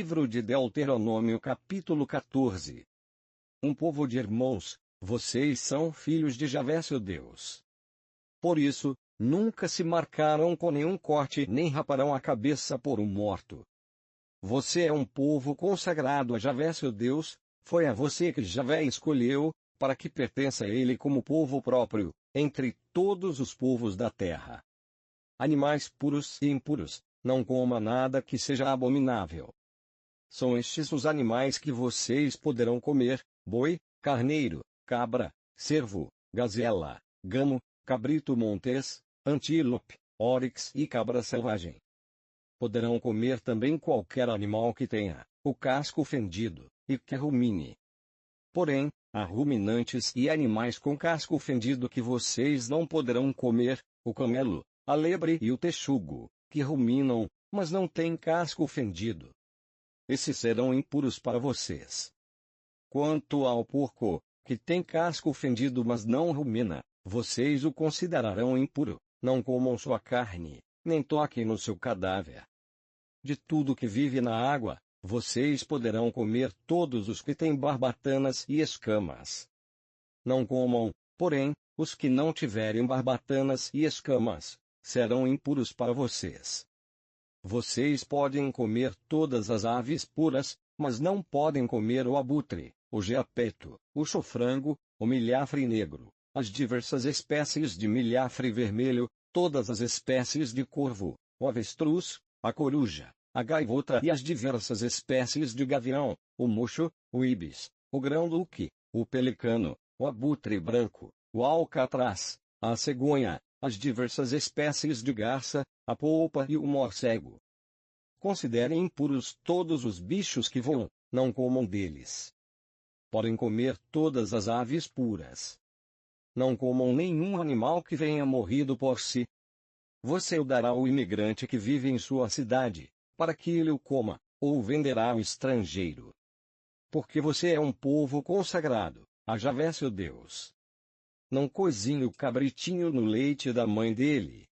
Livro de Deuteronômio capítulo 14. Um povo de irmãos, vocês são filhos de Javé seu Deus. Por isso, nunca se marcaram com nenhum corte nem raparão a cabeça por um morto. Você é um povo consagrado a Javé seu Deus, foi a você que Javé escolheu, para que pertença a ele como povo próprio, entre todos os povos da terra. Animais puros e impuros, não coma nada que seja abominável. São estes os animais que vocês poderão comer: boi, carneiro, cabra, cervo, gazela, gamo, cabrito montes, antílope, oryx e cabra selvagem. Poderão comer também qualquer animal que tenha o casco fendido, e que rumine. Porém, há ruminantes e animais com casco fendido que vocês não poderão comer: o camelo, a lebre e o texugo, que ruminam, mas não têm casco fendido. Esses serão impuros para vocês. Quanto ao porco, que tem casco fendido mas não rumina, vocês o considerarão impuro, não comam sua carne, nem toquem no seu cadáver. De tudo que vive na água, vocês poderão comer todos os que têm barbatanas e escamas. Não comam, porém, os que não tiverem barbatanas e escamas, serão impuros para vocês. Vocês podem comer todas as aves puras, mas não podem comer o abutre, o geapeto, o chofrango, o milhafre negro, as diversas espécies de milhafre vermelho, todas as espécies de corvo, o avestruz, a coruja, a gaivota e as diversas espécies de gavião, o mocho, o ibis, o grão-duque, o pelicano, o abutre branco, o alcatraz, a cegonha, as diversas espécies de garça, a polpa e o morcego. Considerem impuros todos os bichos que voam, não comam deles. Podem comer todas as aves puras. Não comam nenhum animal que venha morrido por si. Você o dará ao imigrante que vive em sua cidade, para que ele o coma, ou o venderá ao estrangeiro. Porque você é um povo consagrado a Javé seu Deus. Não cozinhe o cabritinho no leite da mãe dele.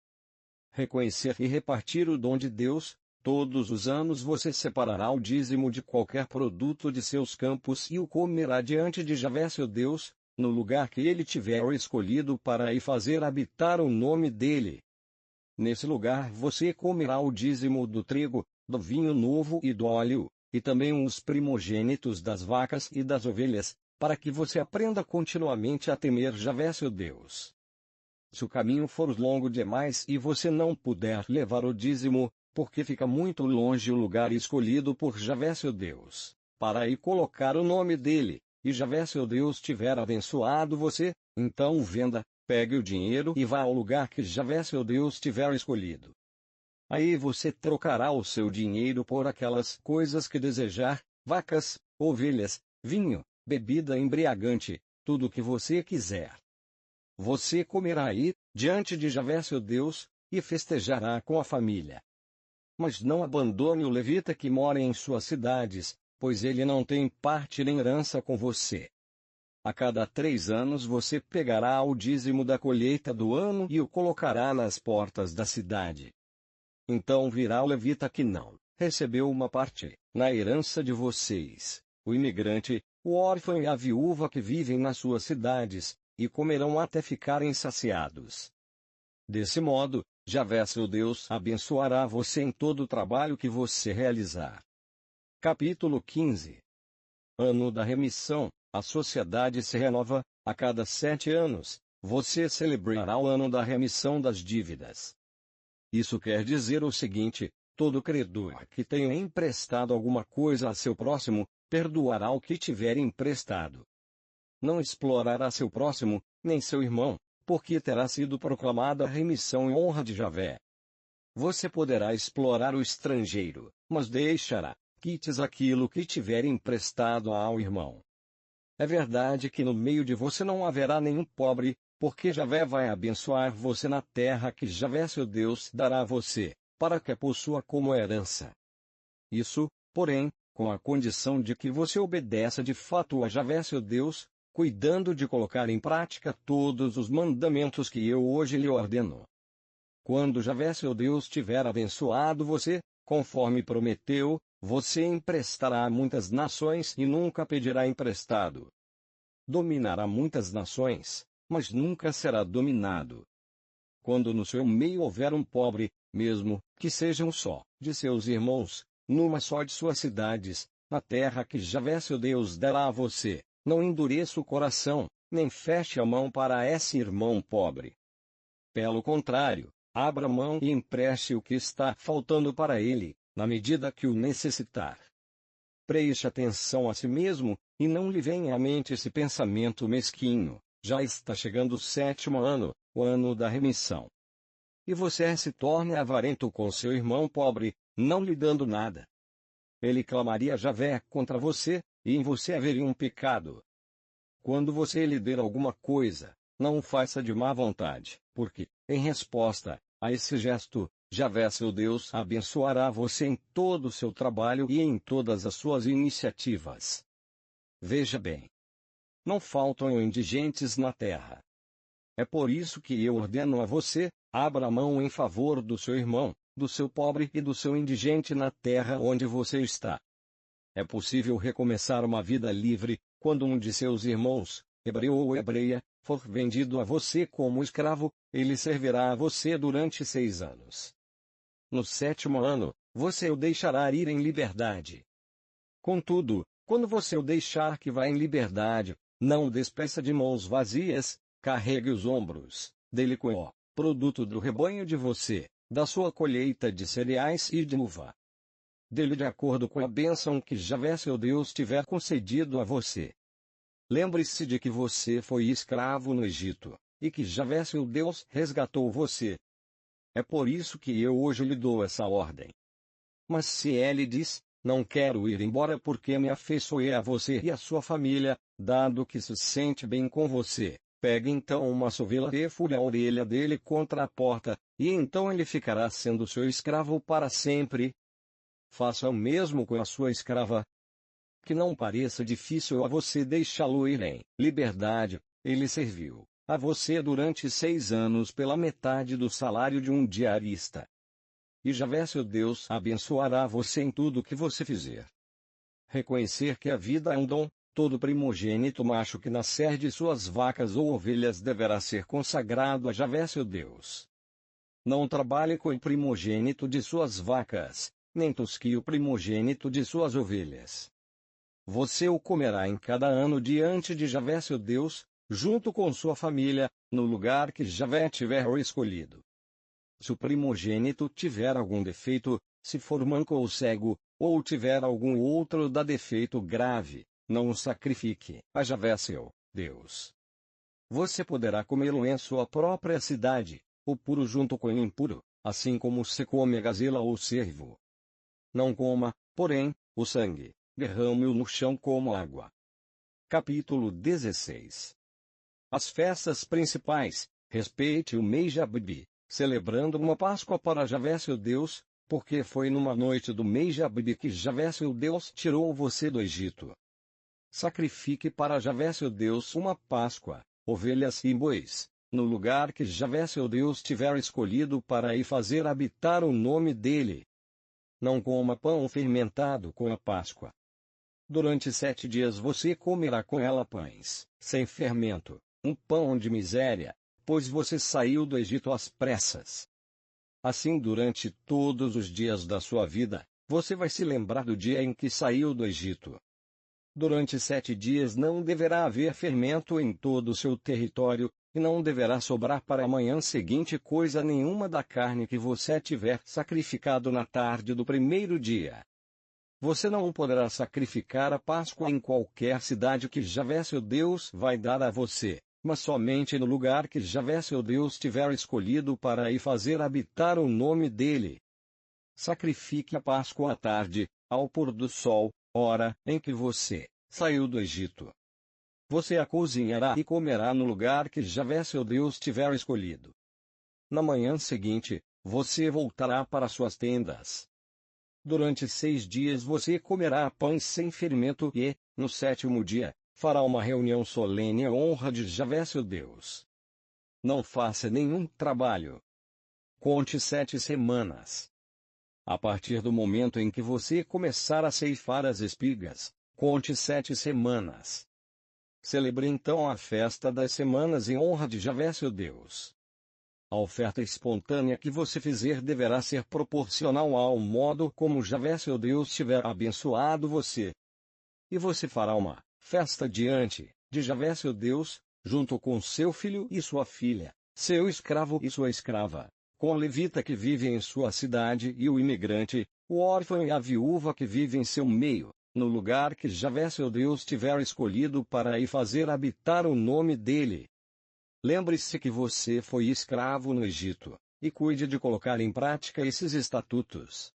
Reconhecer e repartir o dom de Deus: todos os anos você separará o dízimo de qualquer produto de seus campos e o comerá diante de Javé seu Deus, no lugar que ele tiver escolhido para aí fazer habitar o nome dele. Nesse lugar você comerá o dízimo do trigo, do vinho novo e do óleo, e também os primogênitos das vacas e das ovelhas, para que você aprenda continuamente a temer Javé seu Deus. Se o caminho for longo demais e você não puder levar o dízimo, porque fica muito longe o lugar escolhido por Javé seu Deus, para aí colocar o nome dele, e Javé seu Deus tiver abençoado você, então venda, pegue o dinheiro e vá ao lugar que Javé seu Deus tiver escolhido. Aí você trocará o seu dinheiro por aquelas coisas que desejar: vacas, ovelhas, vinho, bebida embriagante, tudo o que você quiser. Você comerá aí, diante de Javé seu Deus, e festejará com a família. Mas não abandone o levita que mora em suas cidades, pois ele não tem parte nem herança com você. A cada 3 anos você pegará o dízimo da colheita do ano e o colocará nas portas da cidade. Então virá o levita que não recebeu uma parte na herança de vocês, o imigrante, o órfão e a viúva que vivem nas suas cidades, e comerão até ficarem saciados. Desse modo, Javé seu Deus abençoará você em todo o trabalho que você realizar. Capítulo 15. Ano da remissão. A sociedade se renova, a cada 7 anos, você celebrará o ano da remissão das dívidas. Isso quer dizer o seguinte: todo credor que tenha emprestado alguma coisa a seu próximo, perdoará o que tiver emprestado. Não explorará seu próximo, nem seu irmão, porque terá sido proclamada a remissão em honra de Javé. Você poderá explorar o estrangeiro, mas deixará quites aquilo que tiver emprestado ao irmão. É verdade que no meio de você não haverá nenhum pobre, porque Javé vai abençoar você na terra que Javé seu Deus dará a você, para que a possua como herança. Isso, porém, com a condição de que você obedeça de fato a Javé seu Deus, cuidando de colocar em prática todos os mandamentos que eu hoje lhe ordeno. Quando Javé seu Deus tiver abençoado você, conforme prometeu, você emprestará a muitas nações e nunca pedirá emprestado. Dominará muitas nações, mas nunca será dominado. Quando no seu meio houver um pobre, mesmo que seja um só de seus irmãos, numa só de suas cidades, na terra que Javé seu Deus dará a você, não endureça o coração, nem feche a mão para esse irmão pobre. Pelo contrário, abra a mão e empreste o que está faltando para ele, na medida que o necessitar. Preste atenção a si mesmo, e não lhe venha à mente esse pensamento mesquinho: já está chegando o 7º ano, o ano da remissão. E você se torne avarento com seu irmão pobre, não lhe dando nada. Ele clamaria a Javé contra você, e em você haveria um pecado. Quando você lhe der alguma coisa, não o faça de má vontade, porque, em resposta a esse gesto, Javé seu Deus abençoará você em todo o seu trabalho e em todas as suas iniciativas. Veja bem. Não faltam indigentes na terra. É por isso que eu ordeno a você: abra a mão em favor do seu irmão, do seu pobre e do seu indigente na terra onde você está. É possível recomeçar uma vida livre, quando um de seus irmãos, hebreu ou hebreia, for vendido a você como escravo, ele servirá a você durante 6 anos. No 7º ano, você o deixará ir em liberdade. Contudo, quando você o deixar que vá em liberdade, não o despeça de mãos vazias, carregue os ombros dele com o produto do rebanho de você, da sua colheita de cereais e de uva. Dele de acordo com a bênção que Javé seu Deus tiver concedido a você. Lembre-se de que você foi escravo no Egito, e que Javé seu Deus resgatou você. É por isso que eu hoje lhe dou essa ordem. Mas se ele diz: não quero ir embora porque me afeiçoei a você e a sua família, dado que se sente bem com você, pegue então uma sovela e fure a orelha dele contra a porta, e então ele ficará sendo seu escravo para sempre. Faça o mesmo com a sua escrava. Que não pareça difícil a você deixá-lo ir em liberdade, ele serviu a você durante 6 anos pela metade do salário de um diarista. E Javé seu Deus abençoará você em tudo que você fizer. Reconhecer que a vida é um dom, todo primogênito macho que nascer de suas vacas ou ovelhas deverá ser consagrado a Javé seu Deus. Não trabalhe com o primogênito de suas vacas, nem tosquie o primogênito de suas ovelhas. Você o comerá em cada ano diante de Javé seu Deus, junto com sua família, no lugar que Javé tiver escolhido. Se o primogênito tiver algum defeito, se for manco ou cego, ou tiver algum outro da defeito grave, não o sacrifique a Javé seu Deus. Você poderá comê-lo em sua própria cidade, o puro junto com o impuro, assim como se come a gazela ou cervo. Não coma, porém, o sangue, derrame-o no chão como água. Capítulo 16. As festas principais: respeite o mês de Abibe, celebrando uma Páscoa para Javé seu Deus, porque foi numa noite do mês de Abibe que Javé seu Deus tirou você do Egito. Sacrifique para Javé seu Deus uma Páscoa, ovelhas e bois, no lugar que Javé seu Deus tiver escolhido para aí fazer habitar o nome dele. Não coma pão fermentado com a Páscoa. Durante 7 dias você comerá com ela pães sem fermento, um pão de miséria, pois você saiu do Egito às pressas. Assim, durante todos os dias da sua vida, você vai se lembrar do dia em que saiu do Egito. Durante 7 dias não deverá haver fermento em todo o seu território, e não deverá sobrar para a manhã seguinte coisa nenhuma da carne que você tiver sacrificado na tarde do primeiro dia. Você não poderá sacrificar a Páscoa em qualquer cidade que Javé seu Deus vai dar a você, mas somente no lugar que Javé seu Deus tiver escolhido para aí fazer habitar o nome dele. Sacrifique a Páscoa à tarde, ao pôr do sol, hora em que você saiu do Egito. Você a cozinhará e comerá no lugar que Javé seu Deus tiver escolhido. Na manhã seguinte, você voltará para suas tendas. Durante 6 dias você comerá pães sem fermento e, no 7º dia, fará uma reunião solene em honra de Javé seu Deus. Não faça nenhum trabalho. Conte 7 semanas. A partir do momento em que você começar a ceifar as espigas, conte 7 semanas. Celebre então a festa das semanas em honra de Javé seu Deus. A oferta espontânea que você fizer deverá ser proporcional ao modo como Javé seu Deus tiver abençoado você. E você fará uma festa diante de Javé seu Deus, junto com seu filho e sua filha, seu escravo e sua escrava, com o levita que vive em sua cidade e o imigrante, o órfão e a viúva que vive em seu meio, no lugar que Javé seu Deus tiver escolhido para aí fazer habitar o nome dele. Lembre-se que você foi escravo no Egito, e cuide de colocar em prática esses estatutos.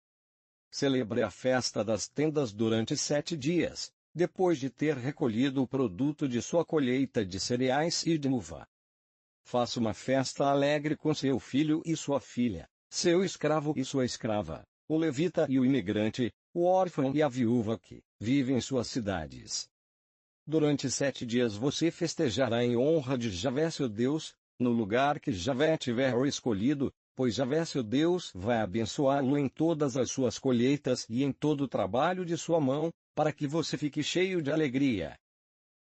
Celebre a festa das tendas durante 7 dias, depois de ter recolhido o produto de sua colheita de cereais e de uva. Faça uma festa alegre com seu filho e sua filha, seu escravo e sua escrava, o levita e o imigrante, o órfão e a viúva que vivem em suas cidades. Durante 7 dias você festejará em honra de Javé seu Deus, no lugar que Javé tiver escolhido, pois Javé seu Deus vai abençoá-lo em todas as suas colheitas e em todo o trabalho de sua mão, para que você fique cheio de alegria.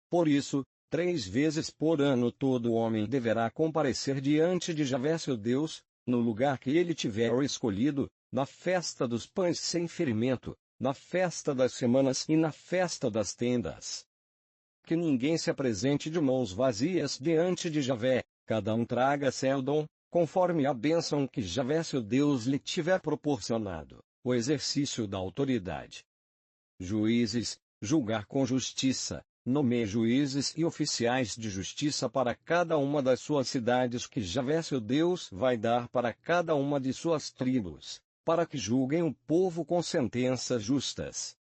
Por isso, 3 vezes por ano todo homem deverá comparecer diante de Javé seu Deus, no lugar que ele tiver escolhido, na festa dos pães sem ferimento, na festa das semanas e na festa das tendas. Que ninguém se apresente de mãos vazias diante de Javé, cada um traga seu dom, conforme a bênção que Javé seu Deus lhe tiver proporcionado, o exercício da autoridade. Juízes, julgar com justiça, nomeie juízes e oficiais de justiça para cada uma das suas cidades que Javé seu Deus vai dar para cada uma de suas tribos, para que julguem o povo com sentenças justas.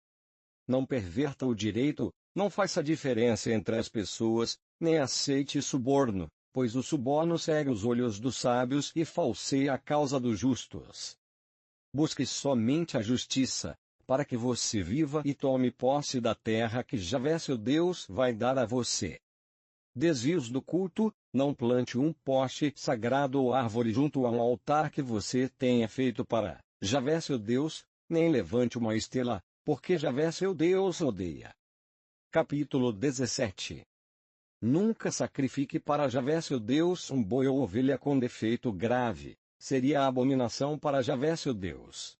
Não perverta o direito, não faça diferença entre as pessoas, nem aceite suborno, pois o suborno cega os olhos dos sábios e falseia a causa dos justos. Busque somente a justiça, para que você viva e tome posse da terra que Javé seu Deus vai dar a você. Desvios do culto, não plante um poste sagrado ou árvore junto ao altar que você tenha feito para Javé seu Deus, nem levante uma estela, porque Javé seu Deus odeia. Capítulo 17. Nunca sacrifique para Javé seu Deus um boi ou ovelha com defeito grave, seria abominação para Javé seu Deus.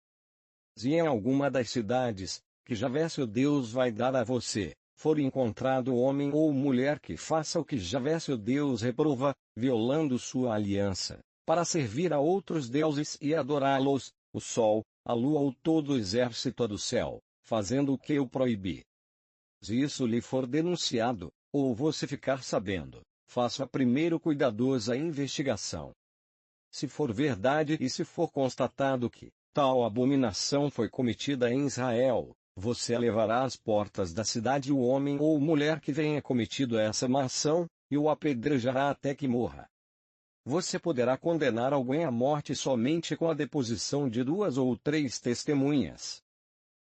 Se em alguma das cidades, que Javé seu Deus vai dar a você, for encontrado homem ou mulher que faça o que Javé seu Deus reprova, violando sua aliança, para servir a outros deuses e adorá-los, o sol, a lua ou todo o exército do céu, fazendo o que eu proibi. Se isso lhe for denunciado, ou você ficar sabendo, faça primeiro cuidadosa investigação. Se for verdade e se for constatado que tal abominação foi cometida em Israel, você levará às portas da cidade o homem ou mulher que tenha cometido essa má ação, e o apedrejará até que morra. Você poderá condenar alguém à morte somente com a deposição de 2 ou 3 testemunhas.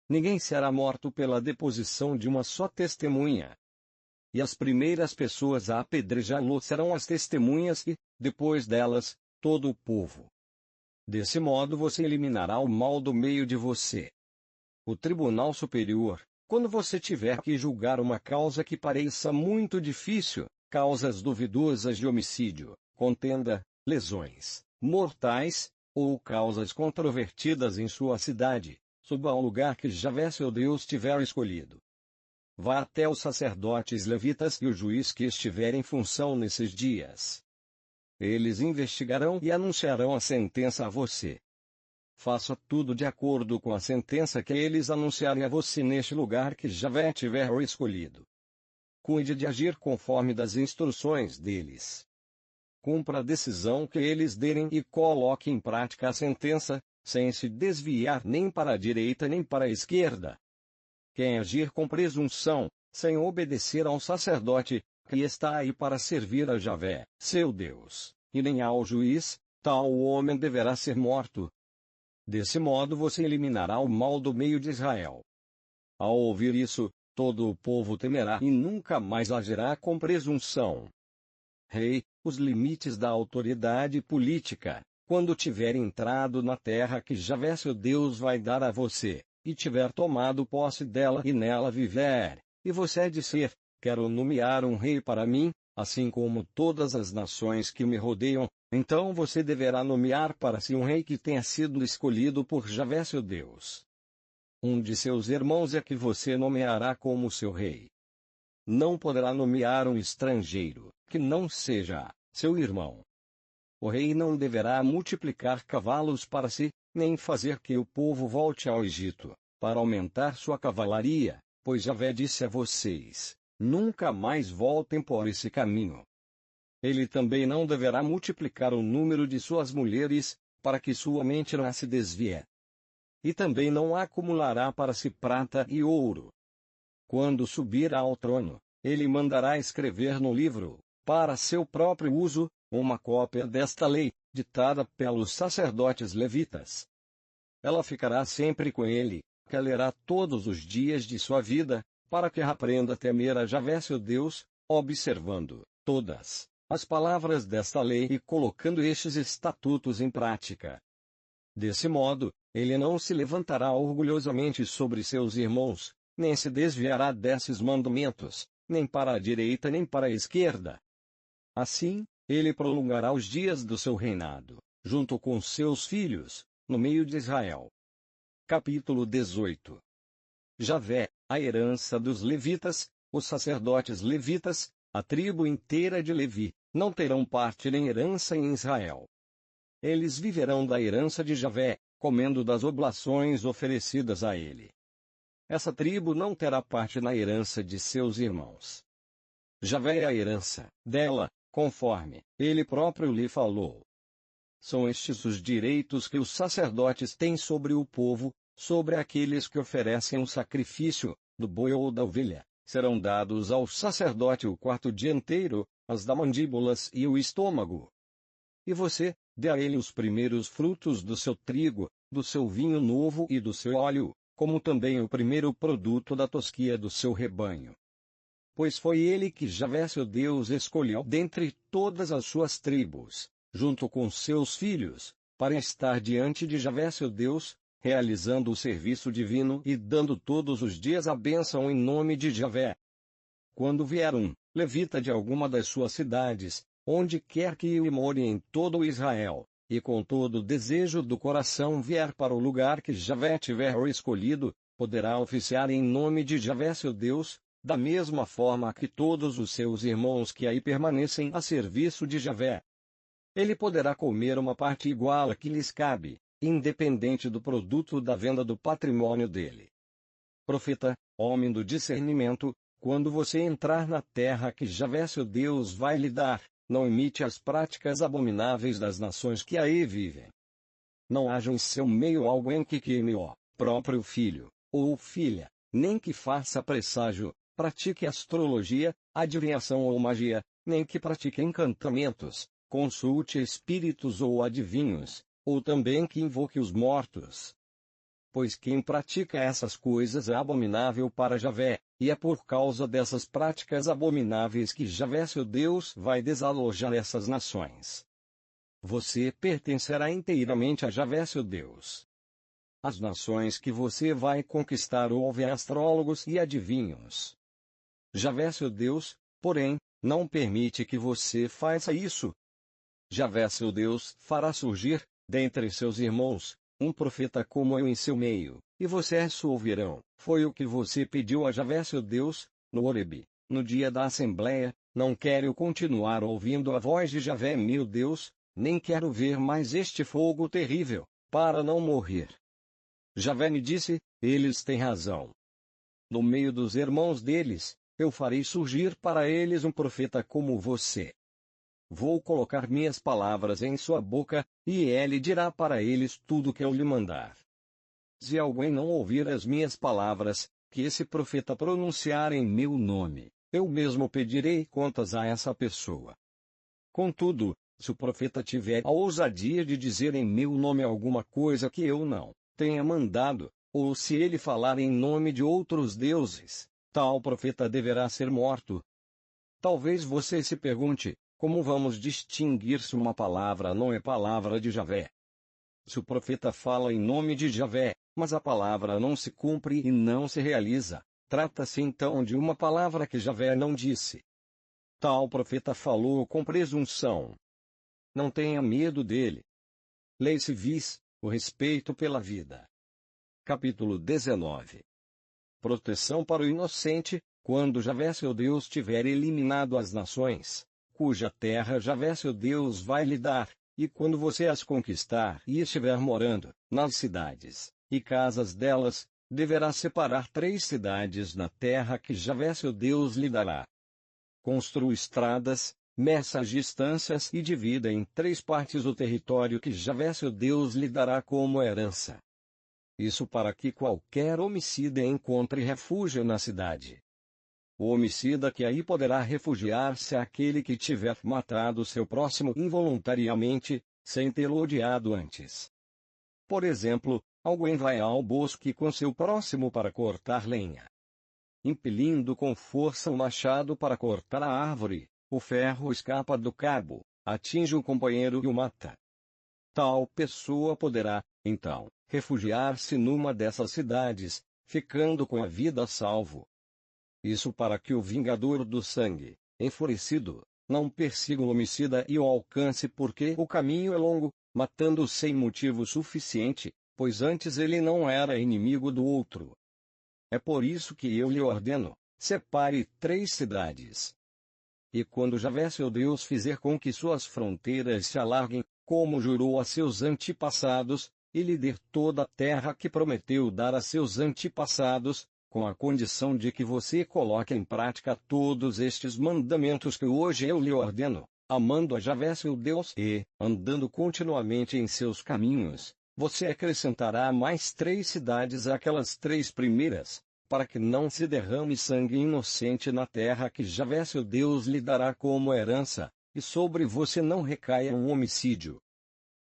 Ninguém será morto pela deposição de uma só testemunha. E as primeiras pessoas a apedrejá-lo serão as testemunhas e, depois delas, todo o povo. Desse modo você eliminará o mal do meio de você. O Tribunal Superior, quando você tiver que julgar uma causa que pareça muito difícil, causas duvidosas de homicídio, contenda, lesões mortais, ou causas controvertidas em sua cidade, suba ao lugar que Javé seu Deus tiver escolhido. Vá até os sacerdotes levitas e o juiz que estiver em função nesses dias. Eles investigarão e anunciarão a sentença a você. Faça tudo de acordo com a sentença que eles anunciarem a você neste lugar que Javé tiver escolhido. Cuide de agir conforme das instruções deles. Cumpra a decisão que eles derem e coloque em prática a sentença, sem se desviar nem para a direita nem para a esquerda. Quem agir com presunção, sem obedecer ao sacerdote, que está aí para servir a Javé, seu Deus, e nem ao juiz, tal homem deverá ser morto. Desse modo você eliminará o mal do meio de Israel. Ao ouvir isso, todo o povo temerá e nunca mais agirá com presunção. Rei, os limites da autoridade política. quando tiver entrado na terra que Javé seu Deus vai dar a você, e tiver tomado posse dela e nela viver, e você disser, quero nomear um rei para mim, assim como todas as nações que me rodeiam, então você deverá nomear para si um rei que tenha sido escolhido por Javé seu Deus. Um de seus irmãos é que você nomeará como seu rei. Não poderá nomear um estrangeiro, que não seja seu irmão. O rei não deverá multiplicar cavalos para si, nem fazer que o povo volte ao Egito, para aumentar sua cavalaria, pois Javé disse a vocês, nunca mais voltem por esse caminho. Ele também não deverá multiplicar o número de suas mulheres, para que sua mente não se desvie. E também não acumulará para si prata e ouro. Quando subir ao trono, ele mandará escrever no livro, para seu próprio uso, uma cópia desta lei, ditada pelos sacerdotes levitas. Ela ficará sempre com ele, que a lerá todos os dias de sua vida, para que aprenda a temer a Javé seu Deus, observando todas as palavras desta lei e colocando estes estatutos em prática. Desse modo, ele não se levantará orgulhosamente sobre seus irmãos, nem se desviará desses mandamentos, nem para a direita nem para a esquerda. Assim, ele prolongará os dias do seu reinado, junto com seus filhos, no meio de Israel. Capítulo 18. Javé, a herança dos levitas, os sacerdotes levitas, a tribo inteira de Levi, não terão parte nem herança em Israel. Eles viverão da herança de Javé, comendo das oblações oferecidas a ele. Essa tribo não terá parte na herança de seus irmãos. Javé é a herança dela, conforme ele próprio lhe falou. São estes os direitos que os sacerdotes têm sobre o povo, sobre aqueles que oferecem um sacrifício, do boi ou da ovelha. Serão dados ao sacerdote o quarto dianteiro, as da mandíbulas e o estômago. E você, dê a ele os primeiros frutos do seu trigo, do seu vinho novo e do seu óleo, como também o primeiro produto da tosquia do seu rebanho. Pois foi ele que Javé seu Deus escolheu dentre todas as suas tribos, junto com seus filhos, para estar diante de Javé seu Deus, realizando o serviço divino e dando todos os dias a bênção em nome de Javé. Quando vier um levita de alguma das suas cidades, onde quer que ele more em todo o Israel, e com todo o desejo do coração vier para o lugar que Javé tiver escolhido, poderá oficiar em nome de Javé seu Deus, da mesma forma que todos os seus irmãos que aí permanecem a serviço de Javé. Ele poderá comer uma parte igual a que lhes cabe, independente do produto da venda do patrimônio dele. Profeta, homem do discernimento, quando você entrar na terra que Javé seu Deus vai lhe dar, não imite as práticas abomináveis das nações que aí vivem. Não haja em seu meio alguém que queime o próprio filho, ou filha, nem que faça presságio, pratique astrologia, adivinhação ou magia, nem que pratique encantamentos, consulte espíritos ou adivinhos, ou também que invoque os mortos. Pois quem pratica essas coisas é abominável para Javé, e é por causa dessas práticas abomináveis que Javé seu Deus vai desalojar essas nações. Você pertencerá inteiramente a Javé seu Deus. As nações que você vai conquistar ouvem astrólogos e adivinhos. Javé seu Deus, porém, não permite que você faça isso. Javé seu Deus fará surgir, dentre seus irmãos, um profeta como eu em seu meio, e vocês o ouvirão. Foi o que você pediu a Javé seu Deus, no Horebe, no dia da Assembleia. Não quero continuar ouvindo a voz de Javé meu Deus, nem quero ver mais este fogo terrível, para não morrer. Javé me disse, eles têm razão. No meio dos irmãos deles, eu farei surgir para eles um profeta como você. Vou colocar minhas palavras em sua boca, e ele dirá para eles tudo o que eu lhe mandar. Se alguém não ouvir as minhas palavras, que esse profeta pronunciar em meu nome, eu mesmo pedirei contas a essa pessoa. Contudo, se o profeta tiver a ousadia de dizer em meu nome alguma coisa que eu não tenha mandado, ou se ele falar em nome de outros deuses, tal profeta deverá ser morto. Talvez você se pergunte, como vamos distinguir se uma palavra não é palavra de Javé? Se o profeta fala em nome de Javé, mas a palavra não se cumpre e não se realiza, trata-se então de uma palavra que Javé não disse. Tal profeta falou com presunção. Não tenha medo dele. Lei civis, o respeito pela vida. Capítulo 19. Proteção para o inocente, quando Javé seu Deus tiver eliminado as nações, cuja terra Javé seu Deus vai lhe dar, e quando você as conquistar e estiver morando nas cidades e casas delas, deverá separar 3 cidades na terra que Javé seu Deus lhe dará. Construa estradas, meça as distâncias e divida em 3 partes o território que Javé seu Deus lhe dará como herança. Isso para que qualquer homicida encontre refúgio na cidade. O homicida que aí poderá refugiar-se é aquele que tiver matado seu próximo involuntariamente, sem tê-lo odiado antes. Por exemplo, alguém vai ao bosque com seu próximo para cortar lenha. Impelindo com força o machado para cortar a árvore, o ferro escapa do cabo, atinge o companheiro e o mata. Tal pessoa poderá, então, refugiar-se numa dessas cidades, ficando com a vida a salvo. Isso para que o vingador do sangue, enfurecido, não persiga o homicida e o alcance porque o caminho é longo, matando-o sem motivo suficiente, pois antes ele não era inimigo do outro. É por isso que eu lhe ordeno, separe 3 cidades. E quando Javé seu Deus fizer com que suas fronteiras se alarguem, como jurou a seus antepassados, e lhe der toda a terra que prometeu dar a seus antepassados, com a condição de que você coloque em prática todos estes mandamentos que hoje eu lhe ordeno, amando a Javé seu Deus e, andando continuamente em seus caminhos, você acrescentará mais 3 cidades àquelas 3 primeiras, para que não se derrame sangue inocente na terra que Javé seu Deus lhe dará como herança, e sobre você não recaia um homicídio.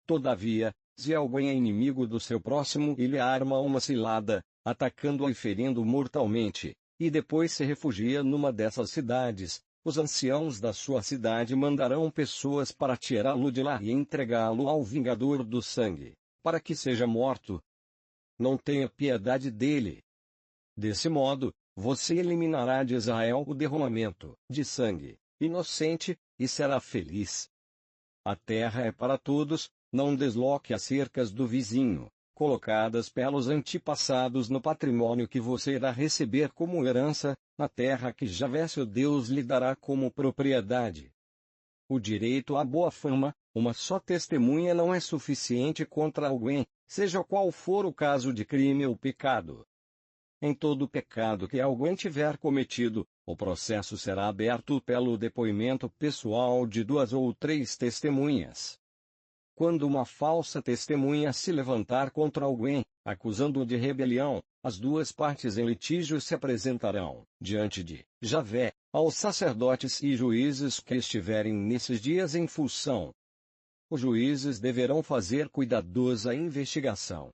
Todavia, se alguém é inimigo do seu próximo e lhe arma uma cilada, atacando-o e ferindo mortalmente, e depois se refugia numa dessas cidades, os anciãos da sua cidade mandarão pessoas para tirá-lo de lá e entregá-lo ao vingador do sangue, para que seja morto. Não tenha piedade dele. Desse modo, você eliminará de Israel o derramamento de sangue inocente, e será feliz. A terra é para todos, não desloque as cercas do vizinho, colocadas pelos antepassados no patrimônio que você irá receber como herança, na terra que Javé seu Deus lhe dará como propriedade. O direito à boa fama, uma só testemunha não é suficiente contra alguém, seja qual for o caso de crime ou pecado. Em todo pecado que alguém tiver cometido, o processo será aberto pelo depoimento pessoal de 2 ou 3 testemunhas. Quando uma falsa testemunha se levantar contra alguém, acusando-o de rebelião, as 2 partes em litígio se apresentarão, diante de Javé, aos sacerdotes e juízes que estiverem nesses dias em função. Os juízes deverão fazer cuidadosa investigação.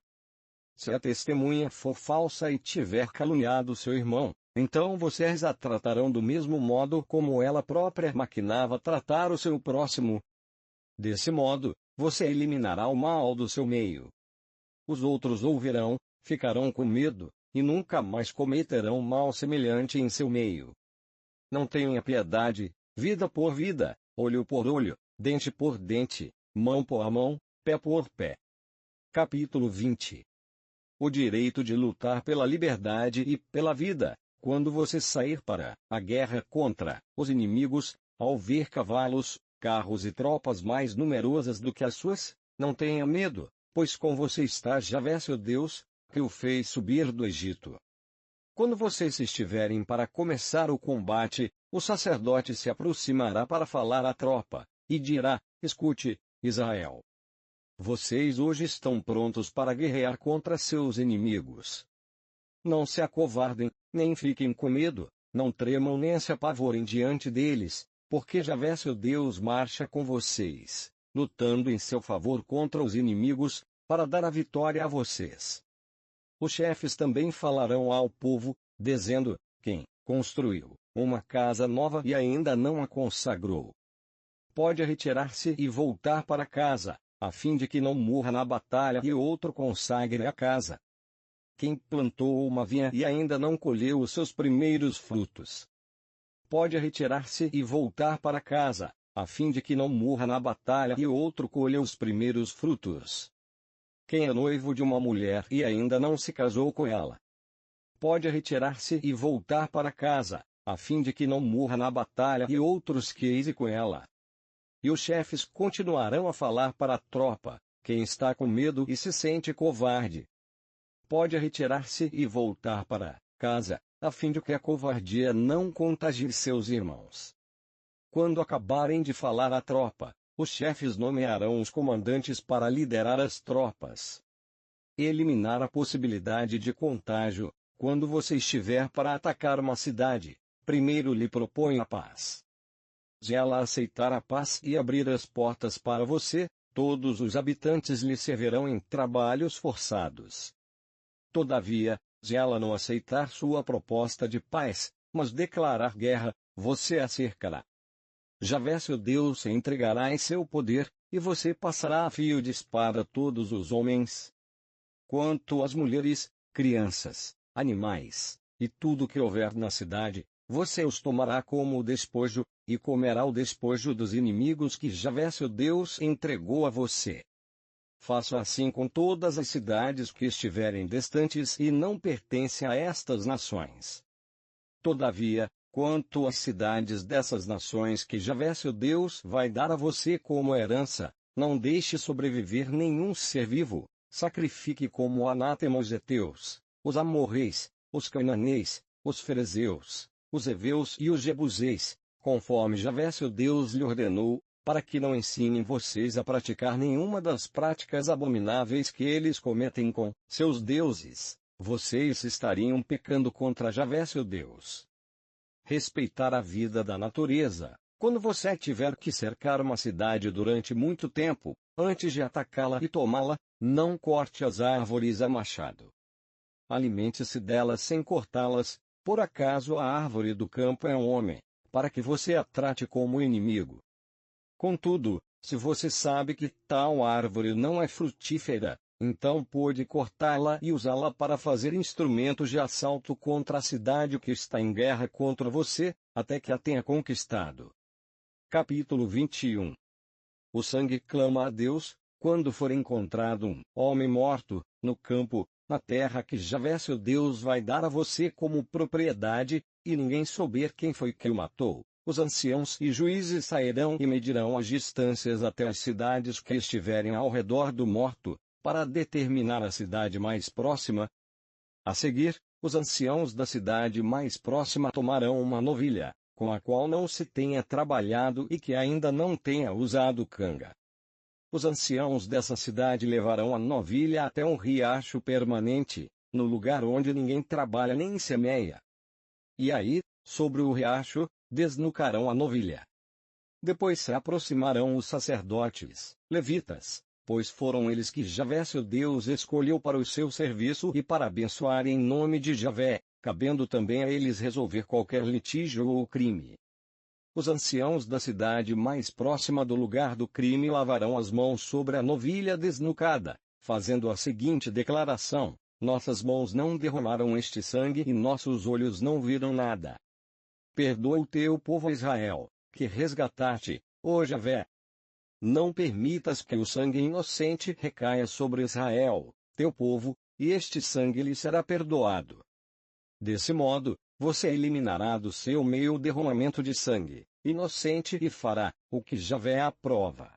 Se a testemunha for falsa e tiver caluniado seu irmão, então vocês a tratarão do mesmo modo como ela própria maquinava tratar o seu próximo. Desse modo, você eliminará o mal do seu meio. Os outros ouvirão, ficarão com medo, e nunca mais cometerão mal semelhante em seu meio. Não tenha piedade, vida por vida, olho por olho, dente por dente, mão por mão, pé por pé. Capítulo 20. O direito de lutar pela liberdade e pela vida. Quando você sair para a guerra contra os inimigos, ao ver cavalos, carros e tropas mais numerosas do que as suas, não tenha medo, pois com você está Javé seu Deus, que o fez subir do Egito. Quando vocês estiverem para começar o combate, o sacerdote se aproximará para falar à tropa, e dirá: Escute, Israel. Vocês hoje estão prontos para guerrear contra seus inimigos. Não se acovardem, nem fiquem com medo, não tremam nem se apavorem diante deles, porque Javé seu Deus marcha com vocês, lutando em seu favor contra os inimigos, para dar a vitória a vocês. Os chefes também falarão ao povo, dizendo: Quem construiu uma casa nova e ainda não a consagrou? pode retirar-se e voltar para casa, a fim de que não morra na batalha e outro consagre a casa. Quem plantou uma vinha e ainda não colheu os seus primeiros frutos, pode retirar-se e voltar para casa, a fim de que não morra na batalha e outro colha os primeiros frutos. Quem é noivo de uma mulher e ainda não se casou com ela, pode retirar-se e voltar para casa, a fim de que não morra na batalha e outros queise com ela. E os chefes continuarão a falar para a tropa: quem está com medo e se sente covarde, pode retirar-se e voltar para casa, a fim de que a covardia não contagie seus irmãos. Quando acabarem de falar à tropa, os chefes nomearão os comandantes para liderar as tropas. Eliminar a possibilidade de contágio. Quando você estiver para atacar uma cidade, primeiro lhe propõe a paz. Se ela aceitar a paz e abrir as portas para você, todos os habitantes lhe servirão em trabalhos forçados. Todavia, se ela não aceitar sua proposta de paz, mas declarar guerra, você a cercará. Javé seu Deus se entregará em seu poder, e você passará a fio de espada todos os homens. Quanto às mulheres, crianças, animais, e tudo que houver na cidade, você os tomará como despojo, e comerá o despojo dos inimigos que Javé seu Deus entregou a você. Faça assim com todas as cidades que estiverem distantes e não pertencem a estas nações. Todavia, quanto às cidades dessas nações que Javé seu Deus vai dar a você como herança, não deixe sobreviver nenhum ser vivo, sacrifique como anátema os heteus, os amorreis, os cananeus, os ferezeus, os heveus e os jebuseus, conforme Javé seu Deus lhe ordenou, para que não ensinem vocês a praticar nenhuma das práticas abomináveis que eles cometem com seus deuses. Vocês estariam pecando contra Javé seu Deus. Respeitar a vida da natureza. Quando você tiver que cercar uma cidade durante muito tempo, antes de atacá-la e tomá-la, não corte as árvores a machado. Alimente-se delas sem cortá-las, por acaso a árvore do campo é um homem, para que você a trate como inimigo. Contudo, se você sabe que tal árvore não é frutífera, então pode cortá-la e usá-la para fazer instrumentos de assalto contra a cidade que está em guerra contra você, até que a tenha conquistado. Capítulo 21. O sangue clama a Deus. Quando for encontrado um homem morto, no campo, na terra que Javé seu Deus vai dar a você como propriedade, e ninguém souber quem foi que o matou, os anciãos e juízes sairão e medirão as distâncias até as cidades que estiverem ao redor do morto, para determinar a cidade mais próxima. A seguir, os anciãos da cidade mais próxima tomarão uma novilha, com a qual não se tenha trabalhado e que ainda não tenha usado canga. Os anciãos dessa cidade levarão a novilha até um riacho permanente, no lugar onde ninguém trabalha nem semeia. E aí, sobre o riacho, desnucarão a novilha. Depois se aproximarão os sacerdotes, levitas, pois foram eles que Javé seu Deus escolheu para o seu serviço e para abençoar em nome de Javé, cabendo também a eles resolver qualquer litígio ou crime. Os anciãos da cidade mais próxima do lugar do crime lavarão as mãos sobre a novilha desnucada, fazendo a seguinte declaração: nossas mãos não derramaram este sangue e nossos olhos não viram nada. Perdoa o teu povo Israel, que resgataste, ó Javé. Não permitas que o sangue inocente recaia sobre Israel, teu povo, e este sangue lhe será perdoado. Desse modo, você eliminará do seu meio o derramamento de sangue inocente e fará o que Javé aprova.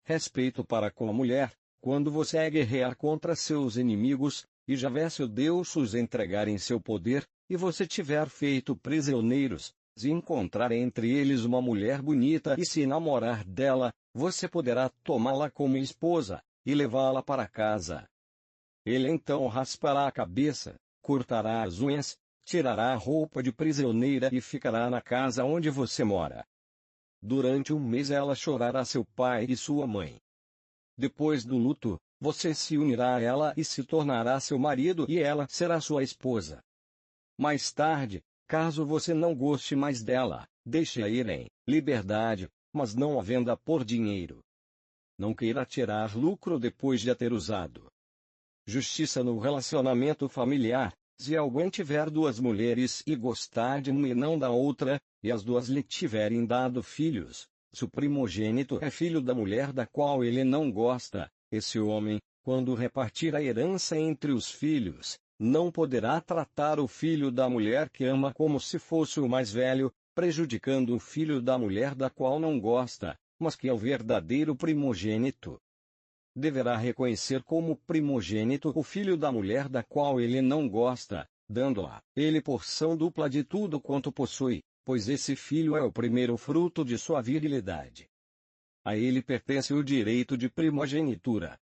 Respeito para com a mulher. Quando você guerrear contra seus inimigos, e Javé seu Deus os entregar em seu poder, e você tiver feito prisioneiros, se encontrar entre eles uma mulher bonita e se namorar dela, você poderá tomá-la como esposa, e levá-la para casa. Ele então raspará a cabeça, cortará as unhas, tirará a roupa de prisioneira e ficará na casa onde você mora. Durante um mês ela chorará seu pai e sua mãe. Depois do luto, você se unirá a ela e se tornará seu marido e ela será sua esposa. Mais tarde, caso você não goste mais dela, deixe-a ir em liberdade, mas não a venda por dinheiro. Não queira tirar lucro depois de a ter usado. Justiça no relacionamento familiar. Se alguém tiver duas mulheres e gostar de uma e não da outra, e as duas lhe tiverem dado filhos, se o primogênito é filho da mulher da qual ele não gosta, esse homem, quando repartir a herança entre os filhos, não poderá tratar o filho da mulher que ama como se fosse o mais velho, prejudicando o filho da mulher da qual não gosta, mas que é o verdadeiro primogênito. Deverá reconhecer como primogênito o filho da mulher da qual ele não gosta, dando a ele porção dupla de tudo quanto possui, pois esse filho é o primeiro fruto de sua virilidade. A ele pertence o direito de primogenitura.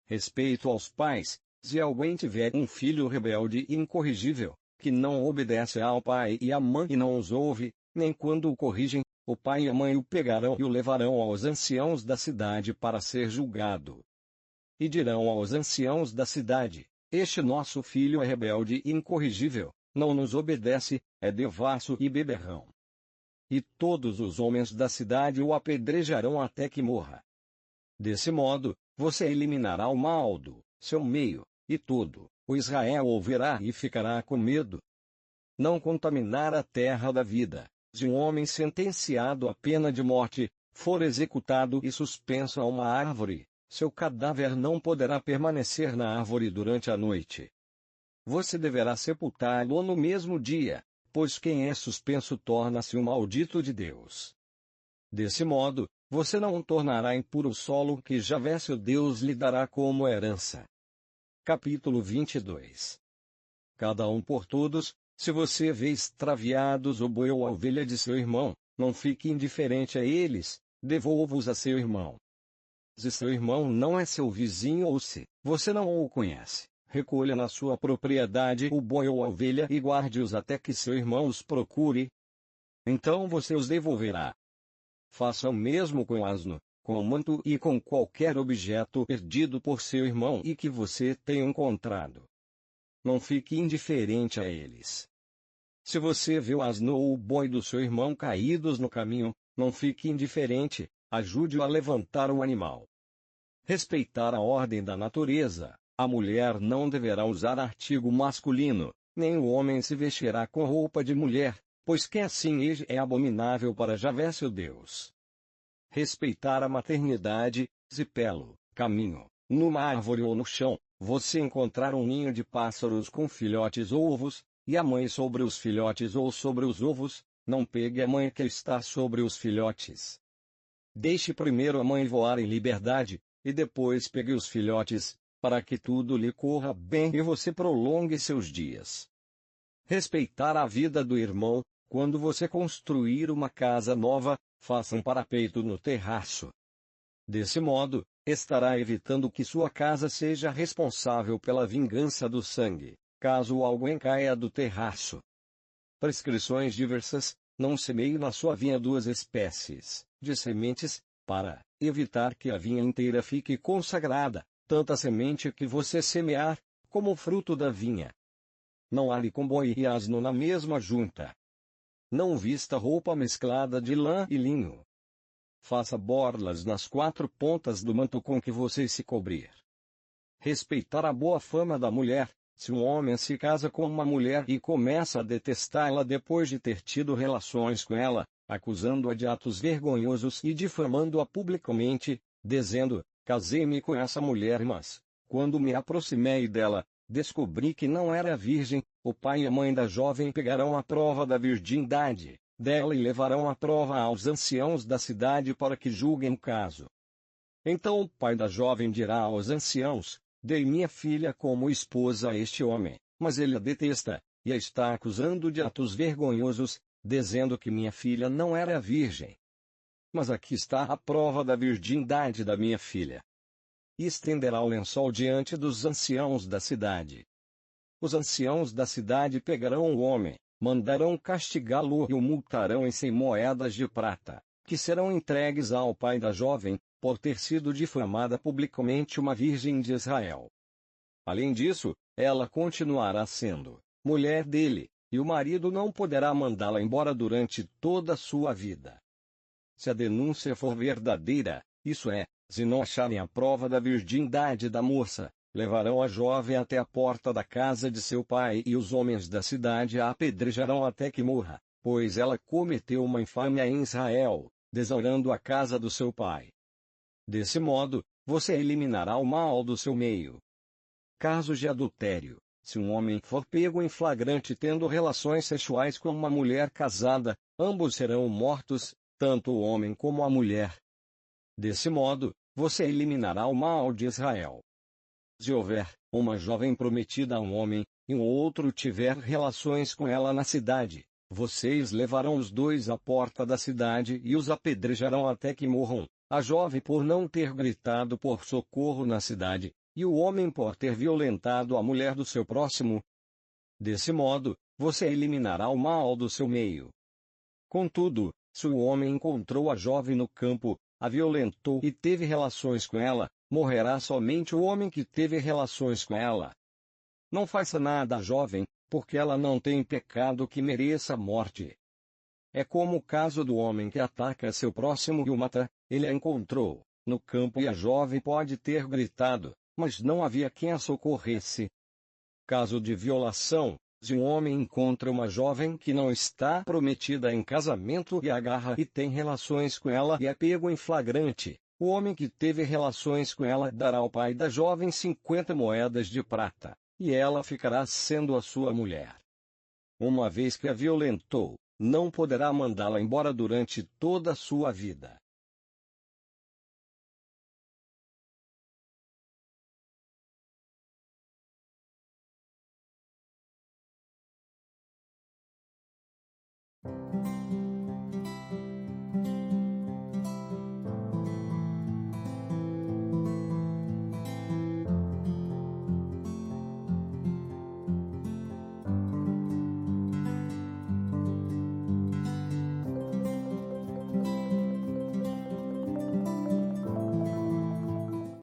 Respeito aos pais. Se alguém tiver um filho rebelde e incorrigível, que não obedece ao pai e à mãe e não os ouve, nem quando o corrigem, o pai e a mãe o pegarão e o levarão aos anciãos da cidade para ser julgado. E dirão aos anciãos da cidade: este nosso filho é rebelde e incorrigível, não nos obedece, é devasso e beberrão. E todos os homens da cidade o apedrejarão até que morra. Desse modo, você eliminará o mal do seu meio, e todo o Israel o verá e ficará com medo. Não contaminar a terra da vida. Se um homem sentenciado à pena de morte for executado e suspenso a uma árvore, seu cadáver não poderá permanecer na árvore durante a noite. Você deverá sepultá-lo no mesmo dia, pois quem é suspenso torna-se um maldito de Deus. Desse modo, você não tornará impuro o solo que Javé seu Deus lhe dará como herança. Capítulo 22. Cada um por todos. Se você vê extraviados o boi ou a ovelha de seu irmão, não fique indiferente a eles, devolva-os a seu irmão. Se seu irmão não é seu vizinho ou se você não o conhece, recolha na sua propriedade o boi ou a ovelha e guarde-os até que seu irmão os procure. Então você os devolverá. Faça o mesmo com o asno, com o manto e com qualquer objeto perdido por seu irmão e que você tenha encontrado. Não fique indiferente a eles. Se você vê o asno ou o boi do seu irmão caídos no caminho, não fique indiferente, ajude-o a levantar o animal. Respeitar a ordem da natureza. A mulher não deverá usar artigo masculino, nem o homem se vestirá com roupa de mulher, pois que assim é abominável para Javé seu Deus. Respeitar a maternidade. Se pelo caminho, numa árvore ou no chão, você encontrar um ninho de pássaros com filhotes ou ovos, e a mãe sobre os filhotes ou sobre os ovos, não pegue a mãe que está sobre os filhotes. Deixe primeiro a mãe voar em liberdade, e depois pegue os filhotes, para que tudo lhe corra bem e você prolongue seus dias. Respeitar a vida do irmão. Quando você construir uma casa nova, faça um parapeito no terraço. Desse modo, estará evitando que sua casa seja responsável pela vingança do sangue, caso alguém caia do terraço. Prescrições diversas. Não semeie na sua vinha duas espécies de sementes, para evitar que a vinha inteira fique consagrada, tanto a semente que você semear, como o fruto da vinha. Não ale com boi e asno na mesma junta. Não vista roupa mesclada de lã e linho. Faça borlas nas quatro pontas do manto com que você se cobrir. Respeitar a boa fama da mulher. Se um homem se casa com uma mulher e começa a detestá-la depois de ter tido relações com ela, acusando-a de atos vergonhosos e difamando-a publicamente, dizendo: casei-me com essa mulher, mas, quando me aproximei dela, descobri que não era virgem, o pai e a mãe da jovem pegarão a prova da virgindade dela e levarão a prova aos anciãos da cidade para que julguem o caso. Então o pai da jovem dirá aos anciãos: dei minha filha como esposa a este homem, mas ele a detesta, e a está acusando de atos vergonhosos, dizendo que minha filha não era virgem. Mas aqui está a prova da virgindade da minha filha. E estenderá o lençol diante dos anciãos da cidade. Os anciãos da cidade pegarão o homem, mandarão castigá-lo e o multarão em 100 moedas de prata, que serão entregues ao pai da jovem, por ter sido difamada publicamente uma virgem de Israel. Além disso, ela continuará sendo mulher dele, e o marido não poderá mandá-la embora durante toda a sua vida. Se a denúncia for verdadeira, isso é, se não acharem a prova da virgindade da moça, levarão a jovem até a porta da casa de seu pai e os homens da cidade a apedrejarão até que morra, pois ela cometeu uma infâmia em Israel, desonrando a casa do seu pai. Desse modo, você eliminará o mal do seu meio. Casos de adultério. Se um homem for pego em flagrante tendo relações sexuais com uma mulher casada, ambos serão mortos, tanto o homem como a mulher. Desse modo, você eliminará o mal de Israel. Se houver uma jovem prometida a um homem, e um outro tiver relações com ela na cidade, vocês levarão os dois à porta da cidade e os apedrejarão até que morram, a jovem por não ter gritado por socorro na cidade, e o homem por ter violentado a mulher do seu próximo. Desse modo, você eliminará o mal do seu meio. Contudo, se o homem encontrou a jovem no campo, a violentou e teve relações com ela, morrerá somente o homem que teve relações com ela. Não faça nada à jovem, porque ela não tem pecado que mereça a morte. É como o caso do homem que ataca seu próximo e o mata. Ele a encontrou no campo e a jovem pode ter gritado, mas não havia quem a socorresse. Caso de violação. Se um homem encontra uma jovem que não está prometida em casamento e agarra e tem relações com ela e é pego em flagrante, o homem que teve relações com ela dará ao pai da jovem 50 moedas de prata, e ela ficará sendo a sua mulher. Uma vez que a violentou, não poderá mandá-la embora durante toda a sua vida.